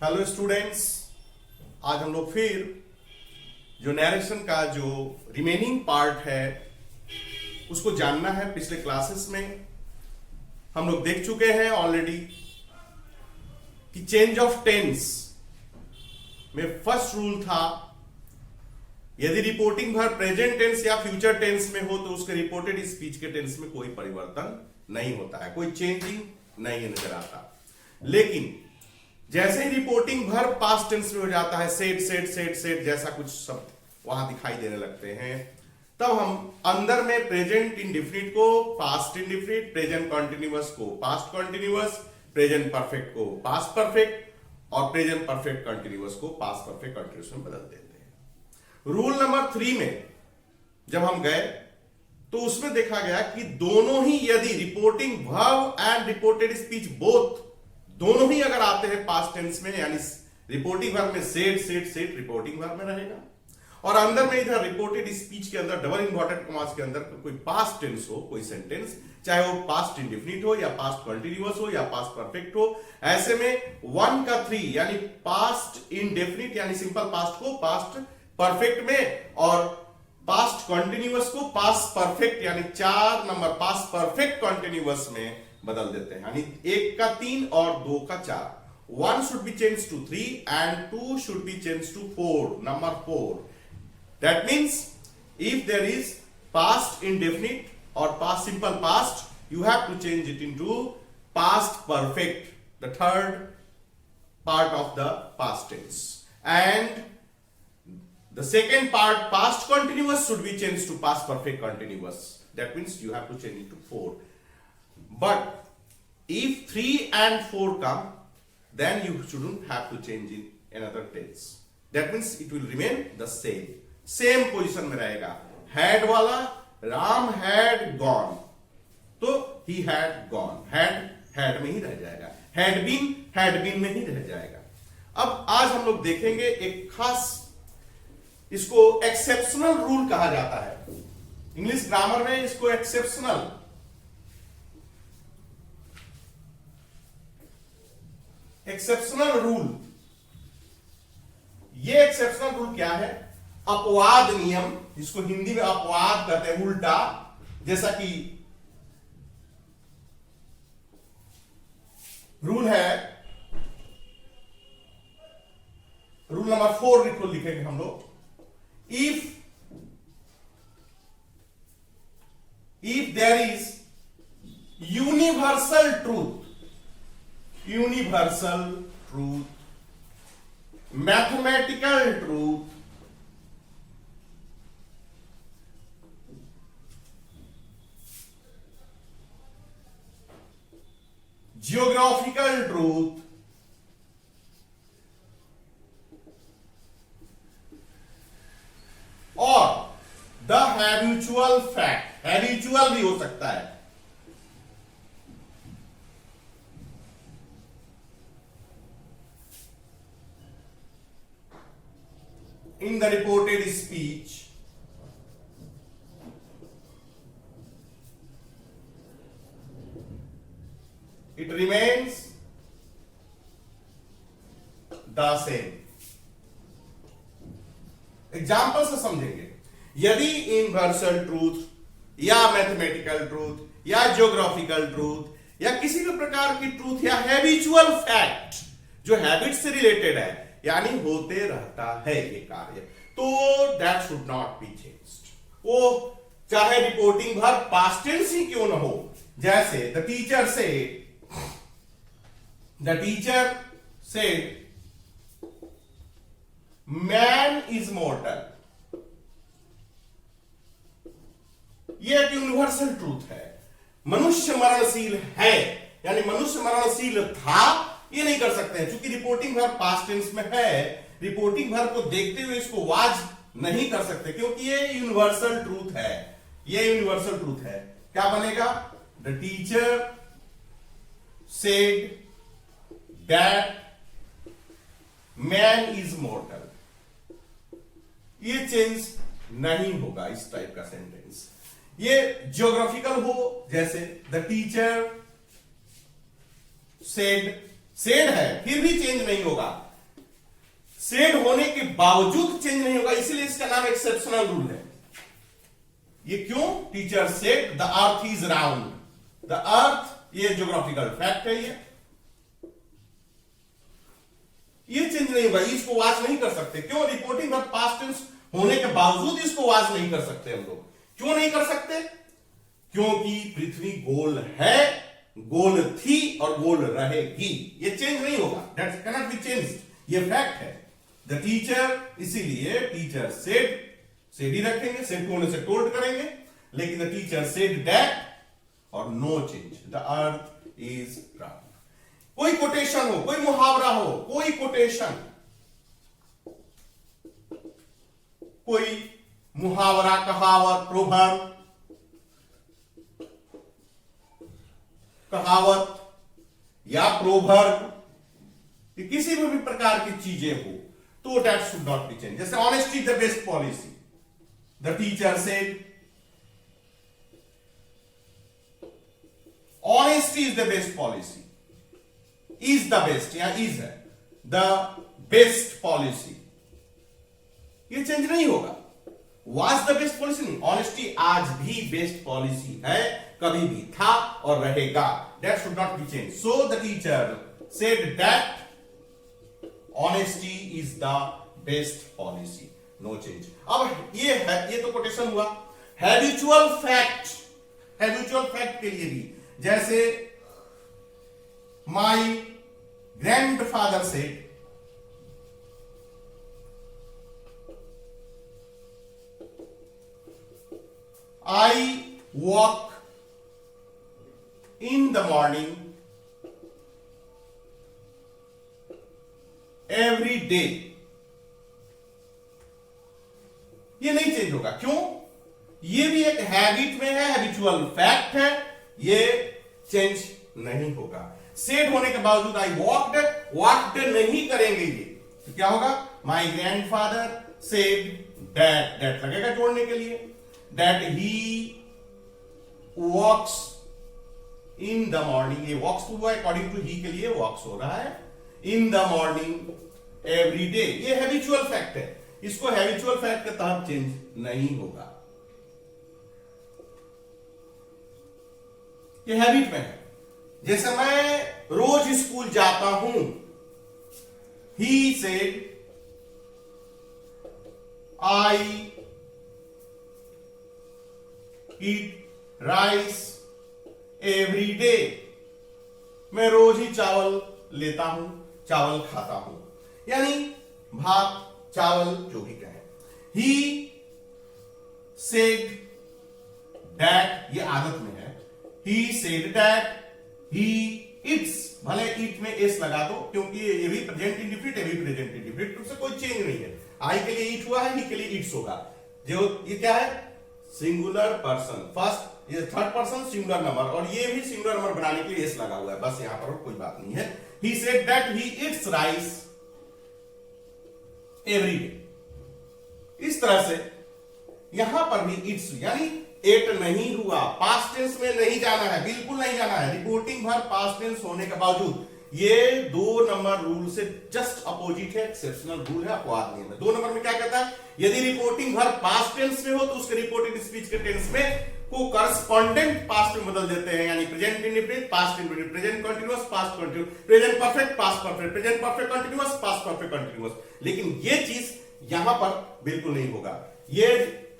Hello students, आज हम लोग फिर जो नैरेशन का जो रिमेनिंग पार्ट है उसको जानना है। पिछले क्लासेस में हम लोग देख चुके हैं ऑलरेडी कि चेंज ऑफ टेंस में फर्स्ट रूल था, यदि रिपोर्टिंग वर्ब प्रेजेंट टेंस या फ्यूचर टेंस में हो तो उसके रिपोर्टेड स्पीच के टेंस में कोई परिवर्तन नहीं होता है, कोई चेंजिंग नहीं नजर आता। लेकिन जैसे ही रिपोर्टिंग वर्ब पास्ट टेंस में हो जाता है, सेड सेड सेड सेड जैसा कुछ शब्द वहां दिखाई देने लगते हैं, तब हम अंदर में प्रेजेंट इंडेफिनिट को पास्ट इंडेफिनिट, प्रेजेंट कॉन्टिन्यूअस को पास्ट कॉन्टिन्यूअस, प्रेजेंट परफेक्ट को पास्ट परफेक्ट और प्रेजेंट परफेक्ट कॉन्टिन्यूअस को पास्ट परफेक्ट कॉन्टिन्यूअस में बदल देते हैं। रूल नंबर 3 में जब हम गए तो उसमें देखा गया कि दोनों ही, यदि reporting verb and reported speech both दोनों ही अगर आते हैं पास्ट टेंस में, यानी रिपोर्टिंग वर्ब में said said said reporting verb में रहेगा, और अंदर में इधर रिपोर्टेड स्पीच के अंदर डबल इन्वर्टेड कॉमास के अंदर कोई पास्ट टेंस हो, कोई सेंटेंस, चाहे वो पास्ट इंडेफिनिट हो या पास्ट कंटीन्यूअस हो या पास्ट परफेक्ट हो, ऐसे में 1 का 3 यानी पास्ट इंडेफिनिट यानी सिंपल पास्ट को पास्ट परफेक्ट में और पास्ट कंटीन्यूअस को पास्ट परफेक्ट यानी 4 नंबर पास्ट परफेक्ट कंटीन्यूअस में बदल देते हैं। यानी 1 का 3 और 2 का 4। 1 should be changed to 3 and 2 should be changed to 4, number 4. That means if there is past indefinite or past simple past, you have to change it into past perfect, the third part of the past tense. And the second part, past continuous, should be changed to past perfect continuous. That means you have to change it to 4. But if 3 and 4 come, then you shouldn't have to change in another tense. That means it will remain the same position में रहेगा। had वाला Ram had gone, तो he had gone, had में ही रह जाएगा, had been में ही रह जाएगा। अब आज हम लोग देखेंगे एक खास, इसको एक्सेप्शनल रूल कहा जाता है। इंग्लिश ग्रामर में इसको एक्सेप्शनल रूल, ये एक्सेप्शनल रूल क्या है? अपवाद नियम, इसको हिंदी में अपवाद कहते हैं, उल्टा। जैसा कि रूल है, रूल नंबर 4 लिखेंगे हम लोग। if there is universal truth, mathematical truth, geographical truth, और the habitual fact, habitual भी हो सकता है, in the reported speech, it remains the same. Example से समझेंगे। यदि यूनिवर्सल ट्रूथ या मैथमेटिकल ट्रूथ या ज्योग्राफिकल ट्रूथ या किसी भी प्रकार की ट्रूथ या हैबिचुअल फैक्ट जो हैबिट से रिलेटेड है, यानी होते रहता है ये कार्य, तो that should not be changed. वो चाहे रिपोर्टिंग वर्ब पास्ट टेंस ही क्यों ना हो, जैसे the teacher said man is मॉर्टल, ये एक यूनिवर्सल ट्रूथ है। मनुष्य मरणशील है, यानी मनुष्य मरणशील था, ये नहीं कर सकते हैं क्योंकि रिपोर्टिंग वर्ब पास्ट टेंस में है। रिपोर्टिंग वर्ब को देखते हुए इसको वाज नहीं कर सकते क्योंकि ये यूनिवर्सल ट्रूथ है, ये यूनिवर्सल ट्रूथ है। क्या बनेगा? The teacher said that man is मॉर्टल, ये चेंज नहीं होगा इस टाइप का सेंटेंस। ये ज्योग्राफिकल हो, जैसे द टीचर सेड है, फिर भी चेंज नहीं होगा। सेड होने के बावजूद चेंज नहीं होगा, इसीलिए इसका नाम एक्सेप्शनल रूल है। ये क्यों? Teacher said the earth is round, the earth, ये ज्योग्राफिकल फैक्ट है, ये चेंज नहीं होगा, इसको वाच नहीं कर सकते। क्यों? रिपोर्टिंग ऑफ पास्ट टेंस होने के बावजूद इसको वाच नहीं कर सकते हम लोग। क्यों नहीं कर सकते? क्योंकि पृथ्वी गोल है, गोल थी और गोल रहेगी, ये चेंज नहीं होगा, दैट कैनॉट बी चेंज्ड, ये फैक्ट है। द टीचर, इसीलिए टीचर सेड, सेड ही रखेंगे, सेड होने से टोल्ड करेंगे, लेकिन द टीचर सेड दैट और no change, the earth is round. कोई कोटेशन हो, कोई मुहावरा हो, कोई कोटेशन, कोई मुहावरा, कहावत, प्रोवर्ब, कहावत या प्रोवर्ब, किसी भी प्रकार की चीजें हो तो that should not be change. जैसे honesty is the best policy, the teacher said honesty is the best policy, is the best या इज है द बेस्ट पॉलिसी, ये चेंज नहीं होगा। वाज द बेस्ट पॉलिसी नहीं, ऑनेस्टी आज भी best policy है, कभी भी था और रहेगा, that should not be change. So the teacher said that honesty is the best policy, no change. अब ये है, ये तो कोटेशन हुआ। हैबिचुअल फैक्ट, हैबिचुअल फैक्ट के लिए भी, जैसे माई grandfather said, I walk in the morning every day, ये नहीं चेंज होगा। क्यों? ये भी एक हैबिट में है, हैबिचुअल फैक्ट है, ये चेंज नहीं होगा। सेड होने के बावजूद आई वॉकड, वॉकड नहीं करेंगे ये, तो क्या होगा? माई ग्रैंडफादर सेड दैट, दैट लगेगा जोड़ने के लिए, that he walks in the morning, ये walks तो हुआ, according to he के लिए walks हो रहा है, in the morning every day, ये habitual fact है, इसको habitual fact के तहत चेंज नहीं होगा, ये हैबिट में है। जैसे मैं रोज स्कूल जाता हूं, he said I eat rice every day, मैं रोज ही चावल लेता हूं, चावल खाता हूं, यानी भात चावल जो भी कहें। He said that, ये आदत में है, he said that he eats, भले ईट में एस लगा दो क्योंकि ये भी प्रेजेंट इंडिफिनिट है, भी प्रेजेंट इंडिफिनिट, उससे कोई चेंज नहीं है। आई के लिए ईट हुआ है, ही के लिए ईट्स होगा। जो ये क्या है? सिंगुलर पर्सन, फर्स्ट, ये थर्ड पर्सन सिंगुलर नंबर, और ये भी सिंगुलर नंबर बनाने के लिए एस लगा हुआ है, बस यहां पर कोई बात नहीं है। He said that he eats rice every day, इस तरह से यहां पर भी ईट्स, यानी एट नहीं हुआ, पास्ट टेंस में नहीं जाना है, बिल्कुल नहीं जाना है। रिपोर्टिंग भर पास्ट टेंस होने के बावजूद, ये 2 नंबर रूल से जस्ट अपोजिट है, एक्सेप्शनल रूल है, अपवाद नियम है। 2 नंबर में क्या कहता है? यदि रिपोर्टिंग भर पास्ट टेंस में हो तो उसके रिपोर्टेड स्पीच के टेंस में को करस्पॉन्डेंट पास्ट में बदल देते हैं, यानी present indefinite, past indefinite, present continuous, past continuous, present perfect, past perfect, present perfect continuous, past perfect continuous. लेकिन ये चीज यहां पर बिल्कुल नहीं होगा, ये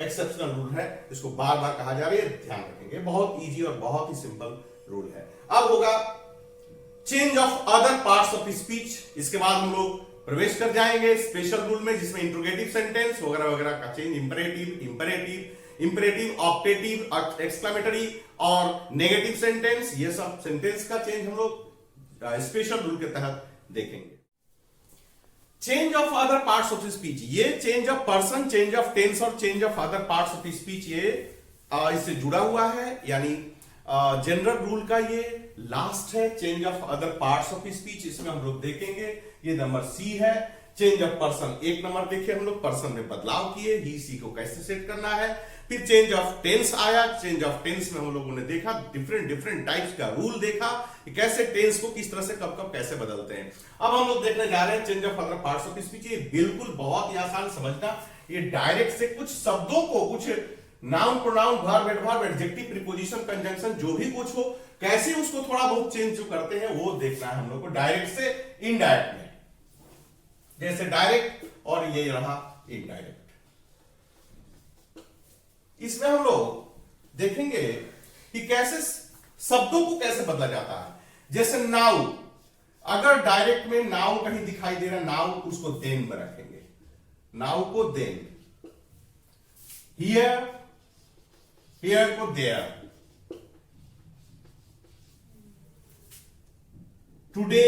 एक्सेप्शनल रूल है, इसको बार बार कहा जा रहा है, ध्यान रखेंगे। बहुत इजी और बहुत ही सिंपल रूल है। अब होगा change of other parts of speech, इसके बाद हम लोग प्रवेश कर जाएंगे स्पेशल रूल में, जिसमें इंट्रोगेटिव सेंटेंस वगैरह वगैरह का चेंज, इंपरेटिव, ऑप्टेटिव, एक्सक्लेमेटरी और नेगेटिव सेंटेंस, ये सब सेंटेंस का चेंज हम लोग स्पेशल रूल के तहत देखेंगे। Change of other parts of speech, ये change of person, change of tense और change of other parts of speech, ये इससे जुड़ा हुआ है, यानी जनरल रूल का ये लास्ट है। Change of other parts of speech, इसमें हम लोग देखेंगे, ये नंबर सी है। चेंज ऑफ पर्सन, 1 नंबर देखिए हम लोग पर्सन में बदलाव किए, ही सी को कैसे सेट करना है। फिर चेंज ऑफ टेंस आया, चेंज ऑफ टेंस में हम लोगों ने देखा डिफरेंट टाइप्स का रूल देखा कि कैसे टेंस को किस तरह से कब कब कैसे बदलते हैं। अब हम लोग देखने जा रहे हैं change of other parts of speech. ये बिल्कुल बहुत ही आसान समझना, ये डायरेक्ट से कुछ शब्दों को, कुछ noun pronoun verb adverb adjective preposition conjunction जो भी कुछ हो, कैसे उसको थोड़ा बहुत चेंज जो करते हैं वो देखना है हम लोग को, डायरेक्ट से इनडायरेक्ट में। जैसे डायरेक्ट और ये रहा इनडायरेक्ट। इसमें हम लोग देखेंगे कि कैसे शब्दों को कैसे बदला जाता है। जैसे नाउ, अगर डायरेक्ट में नाउ कहीं दिखाई दे रहा, नाउ उसको देन में रखेंगे, नाउ को देन, हियर, हियर को there, today,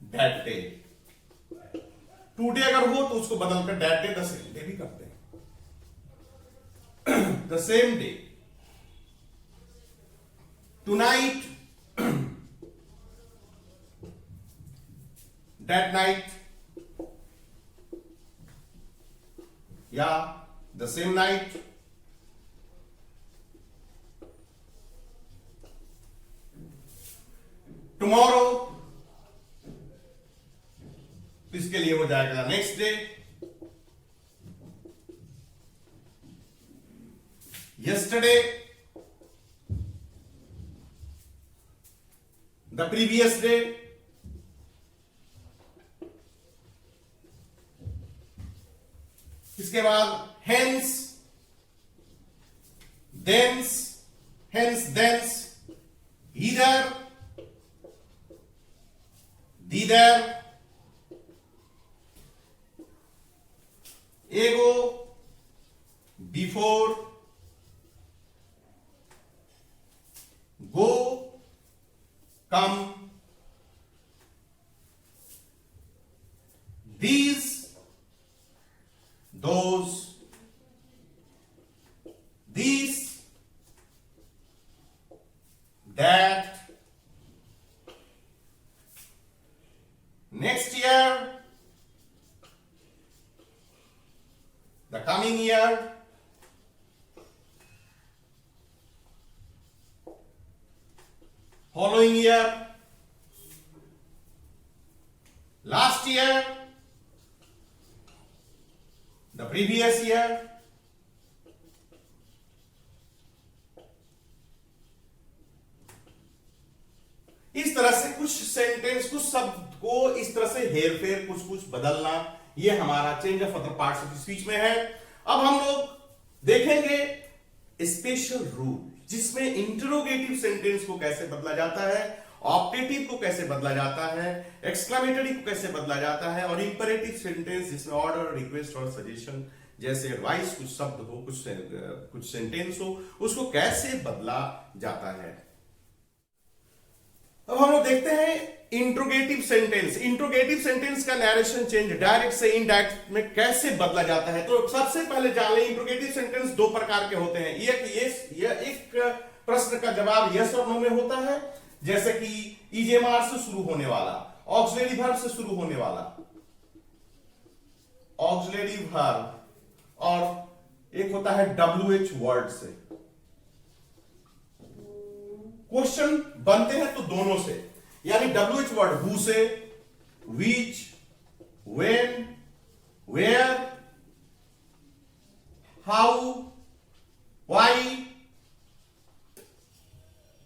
that day. Today अगर हो तो उसको बदलकर that day, the same day भी करते हैं, the same day. Tonight, that night, या द सेम नाइट। टुमारो, इसके लिए हो जाएगा next day. Yesterday, the previous day. इसके बाद hence, thence, hence thence, either, neither, ago, before, go, come, these, those, these, that, next year, the coming year, following year, last year, the previous year, इस तरह से कुछ sentence, कुछ शब्द को इस तरह से हेर फेर, कुछ कुछ बदलना, ये हमारा change of other parts of speech में है। अब हम लोग देखेंगे स्पेशल रूल, जिसमें इंटरोगेटिव सेंटेंस को कैसे बदला जाता है, ऑप्टेटिव को कैसे बदला जाता है, एक्सक्लेमेटरी को कैसे बदला जाता है, और इंपरेटिव सेंटेंस जिसमें ऑर्डर, रिक्वेस्ट और सजेशन जैसे एडवाइस, कुछ शब्द हो, कुछ सेंटेंस हो, उसको कैसे बदला जाता है। अब हम लोग देखते हैं इंट्रोगेटिव सेंटेंस। इंट्रोगेटिव सेंटेंस का नैरेशन चेंज डायरेक्ट से इनडायरेक्ट में कैसे बदला जाता है। तो सबसे पहले जान लें, इंट्रोगेटिव सेंटेंस 2 प्रकार के होते हैं। एक प्रश्न का जवाब यस और नो में होता है, जैसे कि ईजेएमआर से शुरू होने वाला, ऑक्सिलरी वर्ब से शुरू होने वाला, ऑक्सिलरी वर्ब, और एक होता है WH वर्ड से। क्वेश्चन बनते हैं तो दोनों से, यानी WH वर्ड हु से, which, when, where, how, why,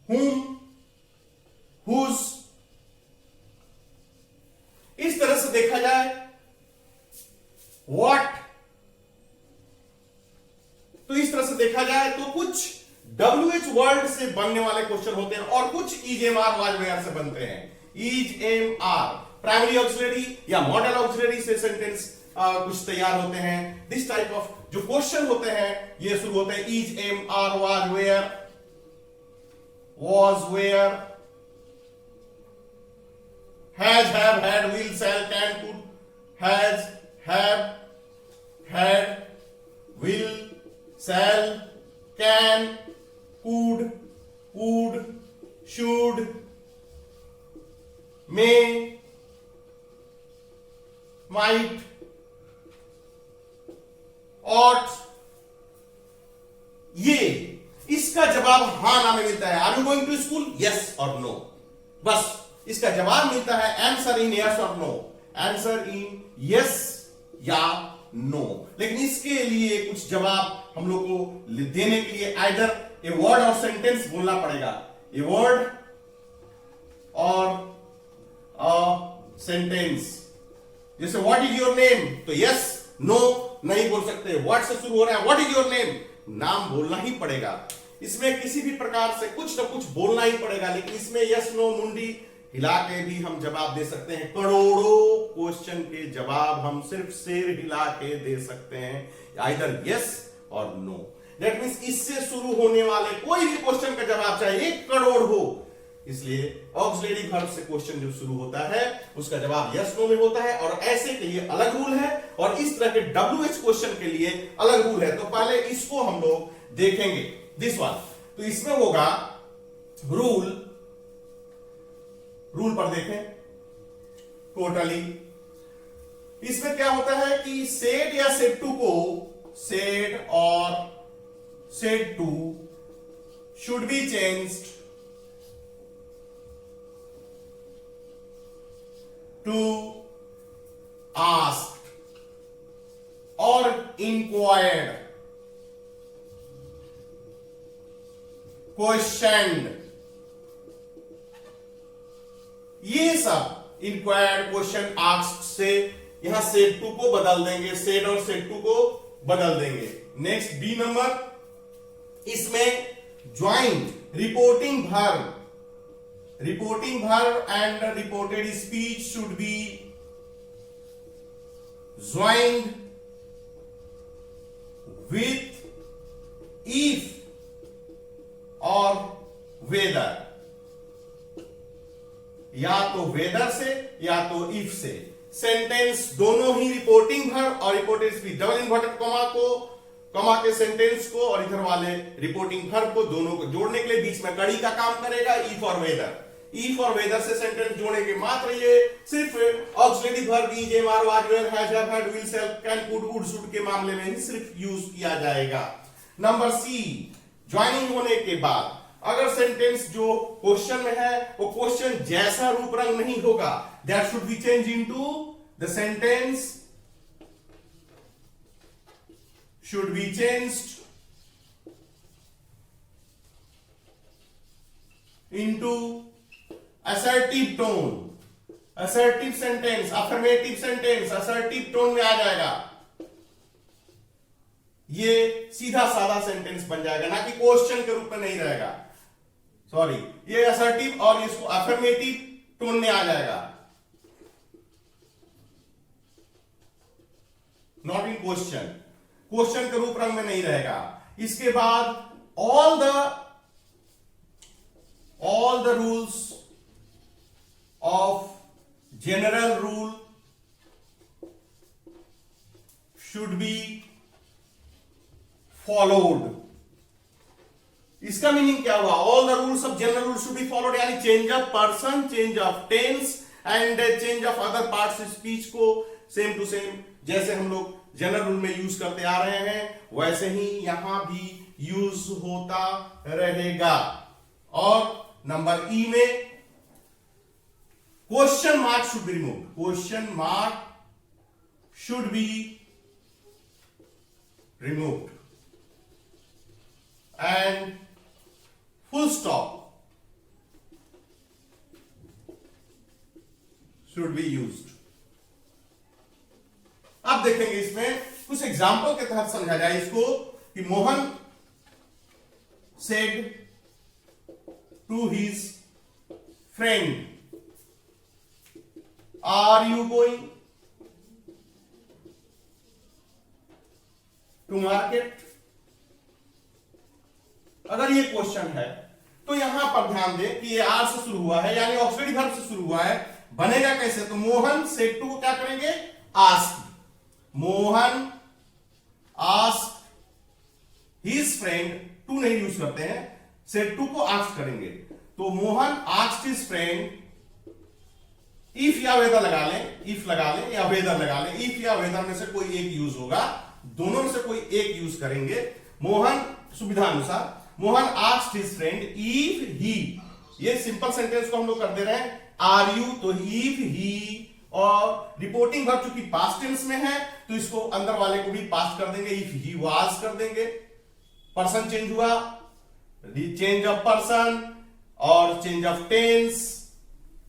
whom, whose। इस तरह से देखा जाए what, तो इस तरह से देखा जाए तो कुछ WH वर्ड से बनने वाले क्वेश्चन होते हैं और कुछ ईजेएमआर वाज वेयर से बनते हैं। ईजेएमआर प्राइमरी ऑक्सिलरी या मॉडल ऑक्सिलरी से सेंटेंस कुछ तैयार होते हैं। दिस टाइप ऑफ जो क्वेश्चन होते हैं ये शुरू होते हैं EJMR was where, was, where, has, have, had, will, shall, can, could, has, have, had, will, shall, can, could, would, should, may, might, ought, ये इसका जवाब हां ना में मिलता है। Are you going to school, yes और नो, बस इसका जवाब मिलता है आंसर इन यस और नो, आंसर इन यस या नो। लेकिन इसके लिए कुछ जवाब हम लोग को देने के लिए आइदर ए वर्ड और सेंटेंस बोलना पड़ेगा, ए वर्ड और अ सेंटेंस। जैसे व्हाट इज योर नेम, तो यस नो नहीं बोल सकते, व्हाट से शुरू हो रहा है, व्हाट इज योर नेम, नाम बोलना ही पड़ेगा। इसमें किसी भी प्रकार से कुछ ना कुछ बोलना ही पड़ेगा, लेकिन इसमें यस नो मुंडी हिला के भी हम जवाब दे सकते हैं। करोड़ों क्वेश्चन के जवाब हम सिर्फ सिर हिला के दे सकते हैं, आइदर यस और नो। दैट मींस इससे शुरू होने वाले कोई भी क्वेश्चन का जवाब चाहे 1 करोड़ हो, इसलिए ऑक्सिलरी वर्ब से क्वेश्चन जो शुरू होता है उसका जवाब यस नो में होता है। और ऐसे के लिए अलग रूल है और इस तरह के WH क्वेश्चन के लिए अलग रूल है। तो पहले इसको हम लोग देखेंगे, दिस वन। तो इसमें होगा रूल पर देखें टोटली। इसमें क्या होता है कि सेड या सेड टू को, सेड और said to should be changed to asked और इंक्वायर्ड, क्वेश्चनड, ये सब इंक्वायर्ड, क्वेश्चन, आस्क्ड से यहां सेड टू को बदल देंगे, सेड और सेड टू को बदल देंगे। नेक्स्ट बी नंबर, इसमें joint, reporting verb, reporting verb and reported speech should be joined with if or whether, या तो वेदर से या तो इफ से। सेंटेंस दोनों ही रिपोर्टिंग वर्ब और reported speech, double inverted comma के सेंटेंस को और इधर वाले रिपोर्टिंग वर्ब को, दोनों को जोड़ने के लिए बीच में कड़ी का काम करेगा इफ और वेदर। इफ और वेदर से सेंटेंस जोड़ेंगे, मात्र ये सिर्फ auxiliary verb is, am are, was, were, has, have, had, will, shall, can, could, would, should के मामले में ही सिर्फ यूज किया जाएगा। नंबर सी, ज्वाइनिंग होने के बाद अगर सेंटेंस जो क्वेश्चन में है वो क्वेश्चन जैसा रूप रंग नहीं होगा, that should be change into, the sentence should be changed into assertive tone. Assertive sentence, affirmative sentence assertive tone में आ जाएगा, ये सीधा साधा सेंटेंस बन जाएगा, ना कि क्वेश्चन के रूप में नहीं रहेगा। सॉरी, ये असर्टिव और इसको अफर्मेटिव टोन में आ जाएगा, नॉट इन क्वेश्चन, क्वेश्चन के रूप रंग में नहीं रहेगा। इसके बाद all the rules of general rule should be followed। इसका मीनिंग क्या हुआ? All the rules of general rule should be followed, यानी change of person, change of tense and change of other parts speech को same to same जैसे हम लोग general rule में use करते आ रहे हैं वैसे ही यहां भी यूज होता रहेगा। और नंबर ई में question mark should be remove, question mark should be removed and full stop should be used. अब देखेंगे इसमें कुछ एग्जाम्पल के तहत समझा जाए इसको कि Mohan said to his friend, are you going to market. अगर ये क्वेश्चन है तो यहां पर ध्यान दें कि ये आर से शुरू हुआ है, यानी ऑक्सिलरी वर्ब से शुरू हुआ है। बनेगा कैसे? तो मोहन सेड टू को क्या करेंगे? Ask. Mohan ask his friend, to नहीं यूज करते हैं, सेड टू को आस्क करेंगे। तो Mohan asked his friend if या वेदर लगा लें, इफ लगा लें या वेदर लगा लें, इफ या वेदर में से कोई एक यूज होगा, दोनों में से कोई एक यूज करेंगे। मोहन, सुविधा अनुसार, Mohan asked his friend if ही, ये सिंपल सेंटेंस को हम लोग कर दे रहे हैं आर यू, तो इफ ही, और रिपोर्टिंग वर्ब चूंकि पास्ट टेंस में है तो इसको अंदर वाले को भी पास्ट कर देंगे, इफ ही वाज कर देंगे। पर्सन चेंज हुआ, चेंज ऑफ पर्सन और चेंज ऑफ टेंस,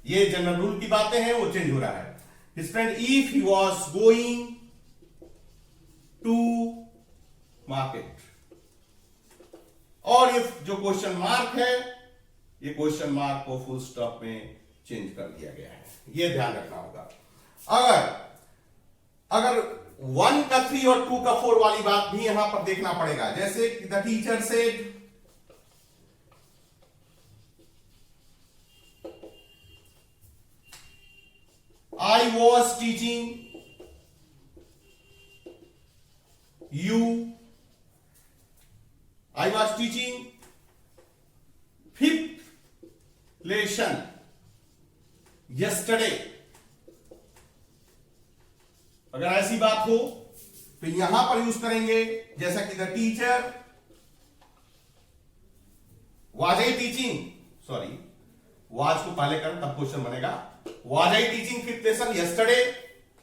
ये जनरल रूल की बातें हैं, वो चेंज हो रहा है। His friend if he was going to market, और इफ जो क्वेश्चन मार्क है, ये क्वेश्चन मार्क को फुल स्टॉप में चेंज कर दिया गया है, ये ध्यान रखना होगा। अगर 1 का 3 और 2 का 4 वाली बात भी यहां पर देखना पड़ेगा, जैसे the teacher said I was teaching you, I was teaching 5th lesson yesterday, अगर ऐसी बात हो तो यहां पर यूज करेंगे, जैसा कि the teacher was I teaching, sorry was को पहले करें तब क्वेश्चन बनेगा, was I teaching 5th lesson yesterday,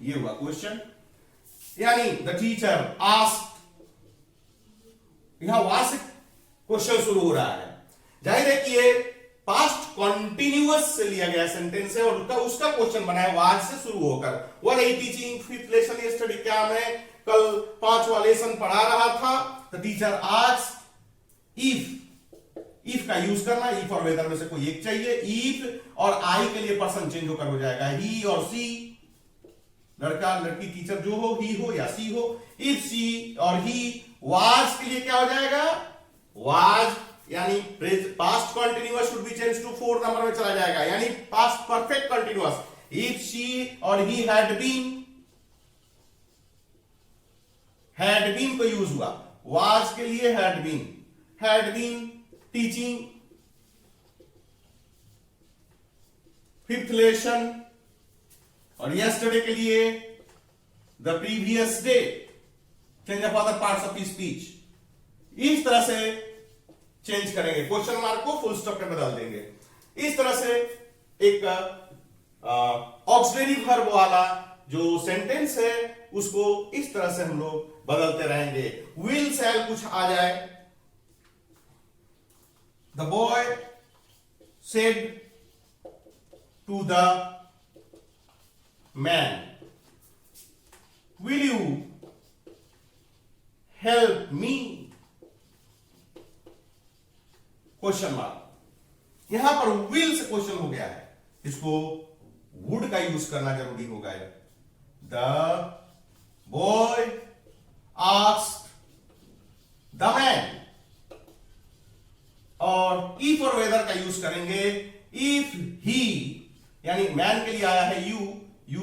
ये हुआ क्वेश्चन। यानी द टीचर आस्क्ड, यहां वाज से क्वेश्चन शुरू हो रहा है, जाहिर है कि ये पास्ट कॉन्टिन्यूअस से लिया गया सेंटेंस है और उसका क्वेश्चन बना है वाज से शुरू होकर। Were I teaching 5th lesson yesterday, क्या मैं कल 5वां लेसन पढ़ा रहा था। द टीचर आस्क्ड इफ का यूज करना, इफ और वेदर में से कोई एक चाहिए, इफ और आई के लिए पर्सन चेंज होकर हो जाएगा ही और सी, लड़का लड़की टीचर जो हो, ही हो या सी हो। इफ सी और ही, वाज के लिए क्या हो जाएगा, वाज यानी past continuous should be change to 4 number में चला जाएगा, यानी past perfect continuous. If she और ही हैड बीन को यूज हुआ, वाज के लिए had been teaching 5th lesson, और यस्टरडे के लिए the previous day, change of other parts of speech. इस तरह से चेंज करेंगे, क्वेश्चन मार्क को फुल स्टॉप में बदल देंगे। इस तरह से एक ऑक्सिलरी वर्ब वाला जो सेंटेंस है उसको इस तरह से हम लोग बदलते रहेंगे। विल शैल कुछ आ जाए, the boy said to the man, will you help me, question mark. यहां पर विल से क्वेश्चन हो गया है, इसको वुड का यूज करना जरूरी होगा। The boy asked the man, और इफ और वेदर का यूज करेंगे। इफ ही यानी मैन के लिए आया है you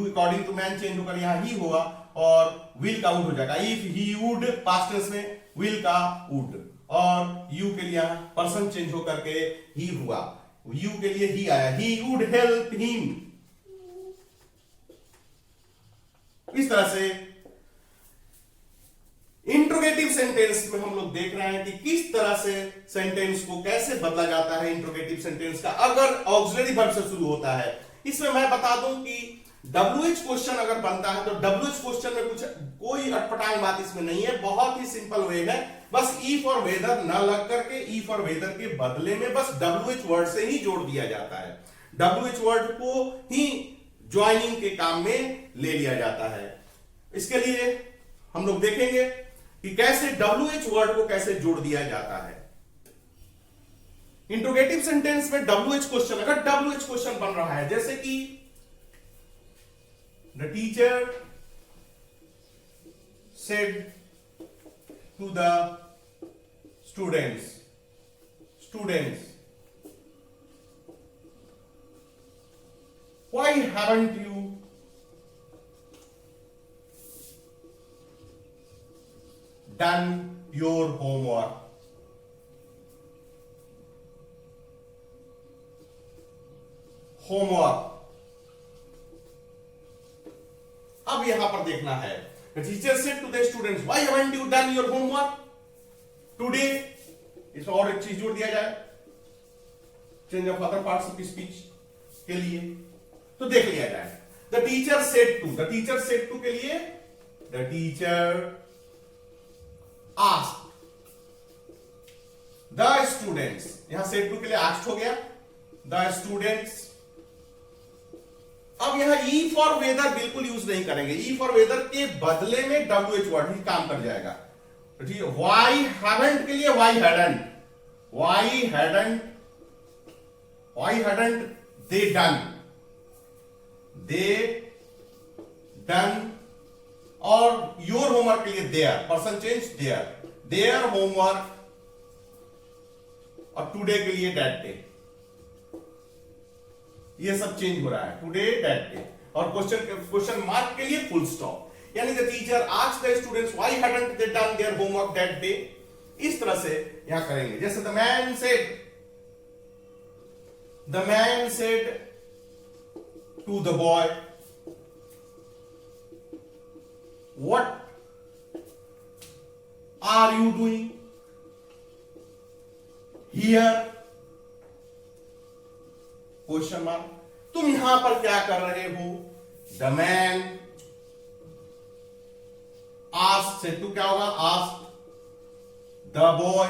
according to man change होकर यहां ही हुआ, और विल का वुड हो जाएगा। If he would past tense में, विल का वुड, और यू के लिए पर्सन चेंज होकर के ही हुआ, यू के लिए ही आया, ही वुड हेल्प हिम। इस तरह से इंट्रोगेटिव सेंटेंस में हम लोग देख रहे हैं कि किस तरह से सेंटेंस को कैसे बदला जाता है। इंट्रोगेटिव सेंटेंस का अगर ऑक्सिलरी वर्ब से शुरू होता है, इसमें मैं बता दूं कि WH क्वेश्चन अगर बनता है तो WH क्वेश्चन में कुछ कोई अटपटांग बात इसमें नहीं है, बहुत ही सिंपल वे है। बस इफ और वेदर न लग करके इफ और वेदर के बदले में बस WH वर्ड से ही जोड़ दिया जाता है, WH वर्ड को ही ज्वाइनिंग के काम में ले लिया जाता है। इसके लिए हम लोग देखेंगे कि कैसे WH वर्ड को कैसे जोड़ दिया जाता है। इंट्रोगेटिव सेंटेंस में WH क्वेश्चन, अगर WH क्वेश्चन बन रहा है, जैसे कि the teacher said to the students, why haven't you done your homework? अब यहां पर देखना है, teacher said to the students, why haven't you done your homework today. इसमें और एक चीज जोड़ दिया जाए, change of other parts of speech के लिए, तो देख लिया जाए। द टीचर सेड टू के लिए the teacher asked the students, यहां सेड टू के लिए आस्क्ड हो गया, द स्टूडेंट्स। अब यहां ई फॉर वेदर बिल्कुल यूज नहीं करेंगे, ई फॉर वेदर के बदले में डब्ल्यू एच वर्ड ही काम कर जाएगा। तो ठीक है, वाई हैवंट के लिए वाई हैडंट दे डन, और योर होमवर्क के लिए their, person change their homework, और टुडे के लिए दैट डे। ये सब चेंज हो रहा है, टुडे दैट डे, और क्वेश्चन मार्क के लिए फुल स्टॉप। यानी the teacher asked the students why hadn't they done their homework that day. इस तरह से यहां करेंगे। जैसे the man said to the boy, what are you doing here, question mark, तुम यहां पर क्या कर रहे हो। The man asked, said to क्या होगा, आस्क्ड द बॉय।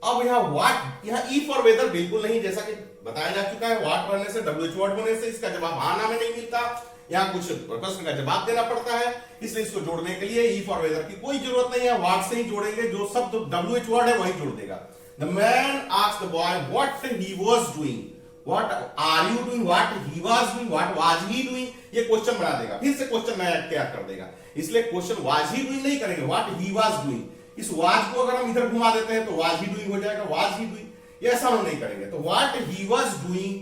अब यहां व्हाट, यहां ई फॉर वेदर बिल्कुल नहीं, जैसा कि बताया जा चुका है, व्हाट रहने से, डब्ल्यू एच वर्ड होने से इसका जवाब आना में नहीं मिलता, यहां कुछ प्रश्न का जवाब देना पड़ता है, इसलिए इसको जोड़ने के लिए ई फॉर वेदर की कोई जरूरत नहीं है, व्हाट से ही जोड़ेंगे, जो शब्द डब्ल्यू एच वर्ड है वही जोड़ देगा। The man asked the boy what he was doing, what are you doing, what he was doing, what was he doing, ये क्वेश्चन बना देगा, फिर से क्वेश्चन नया तैयार कर देगा, इसलिए क्वेश्चन वाज ही डूइंग नहीं करेंगे, व्हाट ही वाज डूइंग। इस वाज को अगर हम इधर घुमा देते हैं तो वाज ही डूइंग हो जाएगा, वाज ही डूइंग, ये ऐसा हम नहीं करेंगे। तो व्हाट ही वाज डूइंग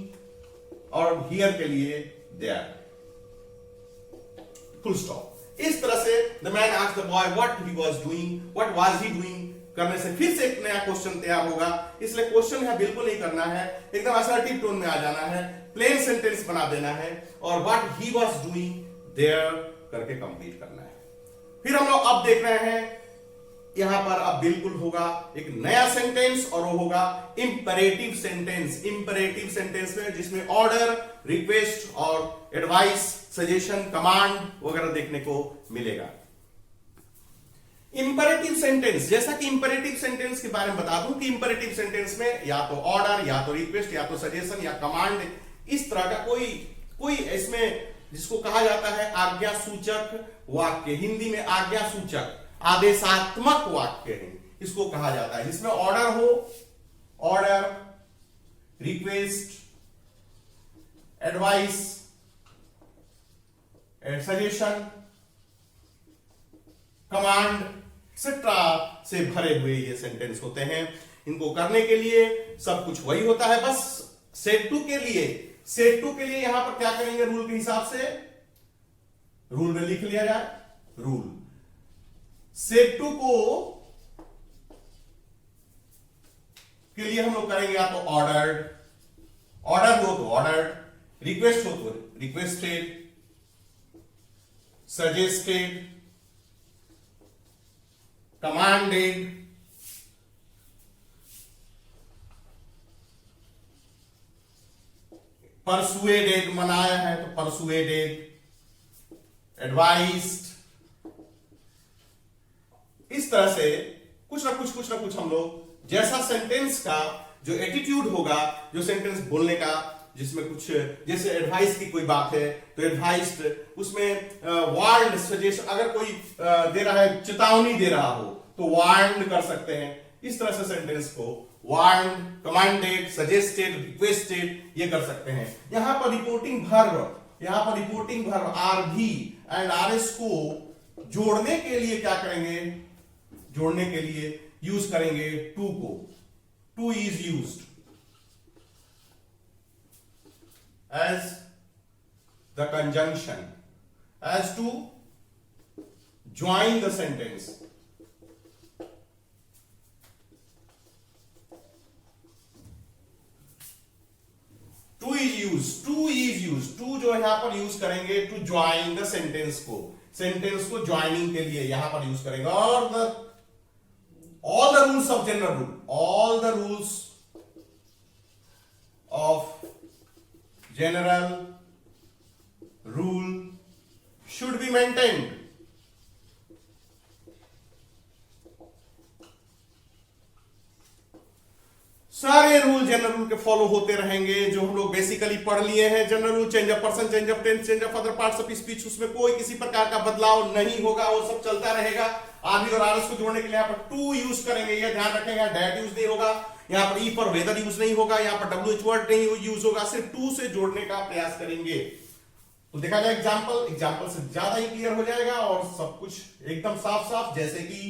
और हियर के लिए देयर, फुल स्टॉप। इस तरह से the man asked the boy what he was doing, what was he doing करने से फिर से एक नया क्वेश्चन तैयार होगा, इसलिए क्वेश्चन यहां बिल्कुल नहीं करना है, एकदम असर्टिव टोन में आ जाना है, प्लेन सेंटेंस बना देना है, और what he was doing there करके कंप्लीट करना है। फिर हम लोग अब देख रहे हैं, यहां पर अब बिल्कुल होगा एक नया सेंटेंस, और वो होगा इंपरेटिव सेंटेंस। इंपरेटिव सेंटेंस में जिसमें ऑर्डर, रिक्वेस्ट और एडवाइस, सजेशन, कमांड वगैरह देखने को मिलेगा। इंपरेटिव सेंटेंस, जैसा कि इंपरेटिव सेंटेंस के बारे में बता दूं कि इंपरेटिव सेंटेंस में या तो ऑर्डर, या तो रिक्वेस्ट, या तो सजेशन, या कमांड, इस तरह का कोई इसमें जिसको कहा जाता है आज्ञा सूचक वाक्य, हिंदी में आज्ञा सूचक आदेशात्मक वाक्य है, इसको कहा जाता है, जिसमें ऑर्डर हो, order, request, advice, suggestion, command etcetera से भरे हुए ये सेंटेंस होते हैं। इनको करने के लिए सब कुछ वही होता है, बस सेट टू के लिए यहां पर क्या करेंगे, रूल के हिसाब से, रूल में लिख लिया जाए, रूल सेट टू को के लिए हम लोग करेंगे या तो ऑर्डर हो तो ऑर्डर्ड, रिक्वेस्ट हो तो रिक्वेस्टेड, सजेस्टेड, कमांडेड, परसुएडेड, मनाया है तो परसुएडेड, एडवाइस्ड। इस तरह से कुछ ना कुछ हम लोग जैसा सेंटेंस का जो एटीट्यूड होगा, जो सेंटेंस बोलने का, जिसमें कुछ जैसे एडवाइस की कोई बात है तो एडवाइस्ड, उसमें वार्न, सजेशन, अगर कोई दे रहा है, चेतावनी दे रहा हो तो वार्न कर सकते हैं। इस तरह से सेंटेंस को वार्न, कमांडेड, सजेस्टेड, रिक्वेस्टेड ये कर सकते हैं। यहां पर रिपोर्टिंग वर्ब आर भी एंड आर एस को जोड़ने के लिए क्या करेंगे, जोड़ने के लिए यूज करेंगे टू को। To is used as the conjunction as to join the sentence. To is use, to जो यहां पर यूज करेंगे टू ज्वाइन द सेंटेंस को ज्वाइनिंग के लिए यहां पर यूज करेंगे। और all the rules of general rule, all the rules of general rule should be maintained। सारे रूल जनरल रूल के फॉलो होते रहेंगे जो हम लोग बेसिकली पढ़ लिए हैं। General rule, change of person, change of tense, change of other parts of speech, उसमें कोई किसी प्रकार का बदलाव नहीं होगा, वो सब चलता रहेगा। आर और आर को जोड़ने के लिए यहाँ पर टू यूज करेंगे, यह ध्यान रखेंगे। यहाँ डैट यूज नहीं होगा, यहाँ पर ई फॉर वेदर यूज नहीं होगा, यहाँ पर डब्ल्यू एच वर्ड नहीं यूज होगा, सिर्फ टू से जोड़ने का प्रयास करेंगे। तो देखा जाए एग्जाम्पल से ज्यादा ही क्लियर हो जाएगा और सब कुछ एकदम साफ साफ। जैसे कि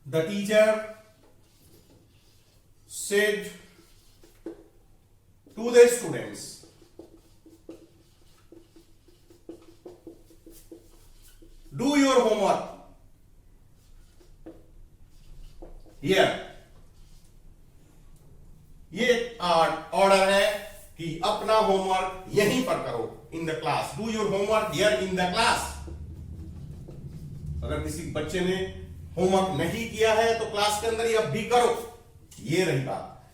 the teacher said to the students, do your homework here। ये ऑर्डर है कि अपना होमवर्क यहीं पर करो, इन the class. Do your homework here in the class. अगर किसी बच्चे ने होमवर्क नहीं किया है तो क्लास के अंदर ही अब भी करो, ये रही बात,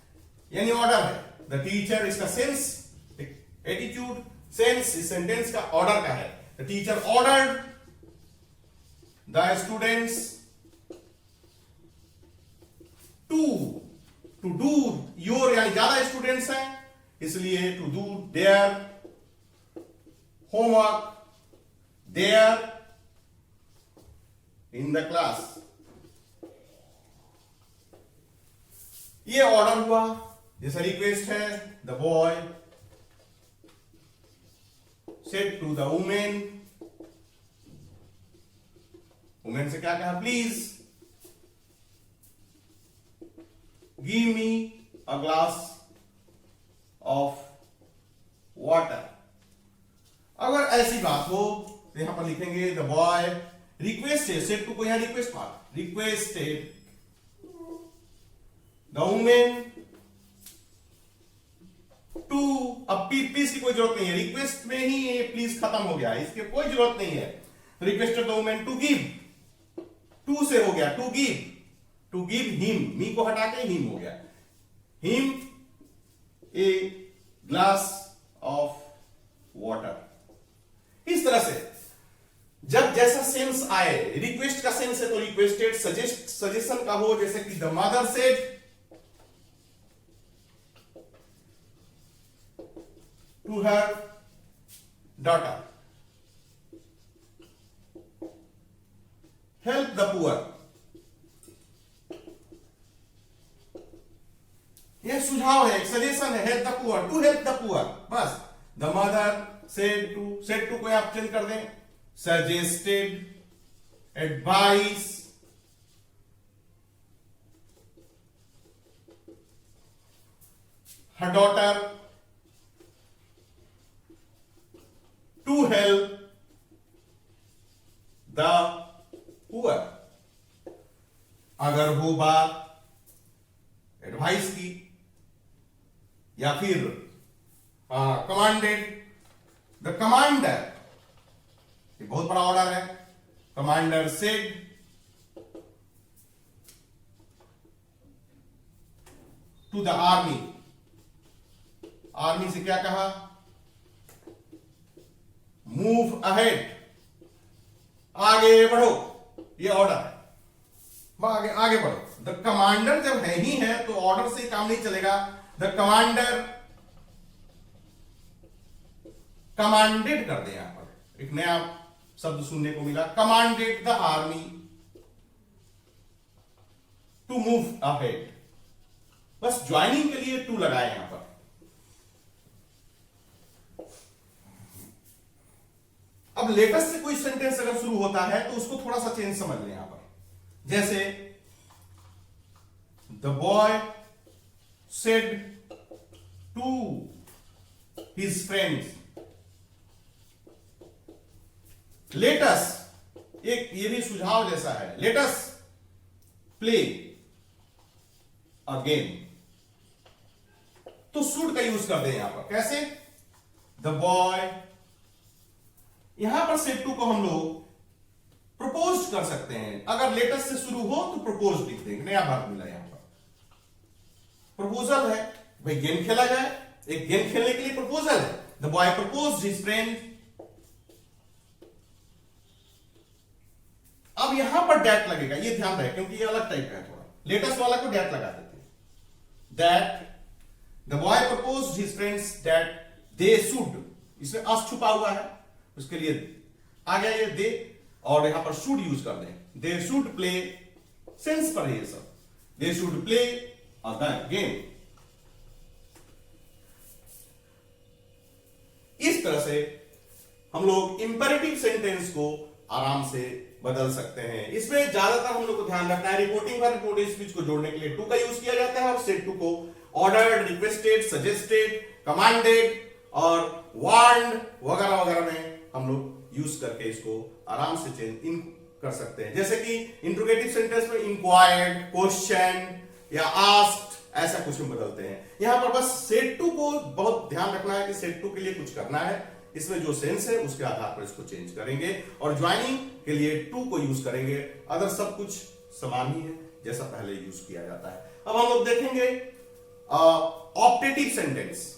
यानी ऑर्डर है। द टीचर इसका सेंस, एटीट्यूड, सेंस इस सेंटेंस का ऑर्डर का है। The teacher ordered the students to do your, यानी ज्यादा स्टूडेंट्स हैं इसलिए to do their homework there in the class. ये ऑर्डर हुआ, जैसा रिक्वेस्ट है। The boy said to the woman, woman से क्या कहा, please give me a glass of water. अगर ऐसी बात हो तो यहां पर लिखेंगे the boy requested, said to को यहां request mark, requested the woman to. अब प्लीज की कोई जरूरत नहीं है, रिक्वेस्ट में ही ये प्लीज खत्म हो गया, इसकी कोई जरूरत नहीं है। Requested the woman to give, to से हो गया टू गिव हिम, मी को हटा के हिम हो गया, him a glass of water. इस तरह से जब जैसा सेंस आए, रिक्वेस्ट का सेंस है तो रिक्वेस्टेड, सजेशन का हो जैसे कि the mother said to her daughter, help the poor। यह सुझाव है, एक सजेशन है, help the poor, to help the poor, बस। द मदर सेड टू को आप चेंज कर दें, suggested, advice, her daughter to help the poor। अगर हो बात एडवाइस की या फिर कमांडेड, द कमांडर, ये बहुत बड़ा ऑर्डर है। Commander said to the army, army से क्या कहा, मूव अहेड, आगे बढ़ो, ये ऑर्डर है, आगे आगे बढ़ो। द कमांडर जब है ही है तो ऑर्डर से काम नहीं चलेगा। द कमांडर कमांडेड कर दे, यहां पर एक नया शब्द सुनने को मिला, commanded the army to move ahead. बस ज्वाइनिंग के लिए टू लगाए यहां पर। अब लेटेस्ट से कोई सेंटेंस अगर शुरू होता है तो उसको थोड़ा सा चेंज समझ लें यहां पर। जैसे the boy said to his friends, let's, एक ये भी सुझाव जैसा है, लेटस प्ले अ गेम। तो शुड का यूज करते हैं यहां पर। कैसे? द बॉय, यहां पर सेड टू को हम लोग प्रपोज कर सकते हैं। अगर लेटेस्ट से शुरू हो तो प्रपोज लिख देंगे, नया भाग मिला यहां पर। प्रपोजल है भाई, गेम खेला जाए, एक गेम खेलने के लिए प्रपोजल है। The boy propose his friend. अब यहां पर डैट लगेगा, ये ध्यान रहे क्योंकि ये अलग टाइप का है थोड़ा। लेटेस्ट वाला को डैट लगा देते हैं। That the boy propose his friends that they should, इसमें अस छुपा हुआ है, उसके लिए आ गया ये दे, और यहां पर शुड यूज कर दें। दे शुड प्ले, सेंस पर है ये सब। They should play a game. इस तरह से हम लोग इंपेरेटिव सेंटेंस को आराम से बदल सकते हैं। इसमें ज्यादातर हम लोग को ध्यान रखना है, रिपोर्टिंग और रिपोर्टिंग स्पीच को जोड़ने के लिए टू का यूज किया जाता है, और सेड टू को ऑर्डर्ड, रिक्वेस्टेड, सजेस्टेड, कमांडेड और वार्न्ड वगैरह वगैरह में हम लोग यूज करके इसको आराम से चेंज इन कर सकते हैं। जैसे कि इंट्रोगेटिव सेंटेंस में इंक्वायर्ड, क्वेश्चन या आस्क्ड, ऐसा कुछ हम बदलते हैं। यहां पर बस सेड टू को बहुत ध्यान रखना है कि सेड टू के लिए कुछ करना है, इसमें जो सेंस है उसके आधार पर इसको चेंज करेंगे, और ज्वाइनिंग के लिए टू को यूज करेंगे। अदर सब कुछ समान ही है जैसा पहले यूज किया जाता है। अब हम लोग देखेंगे ऑप्टेटिव सेंटेंस।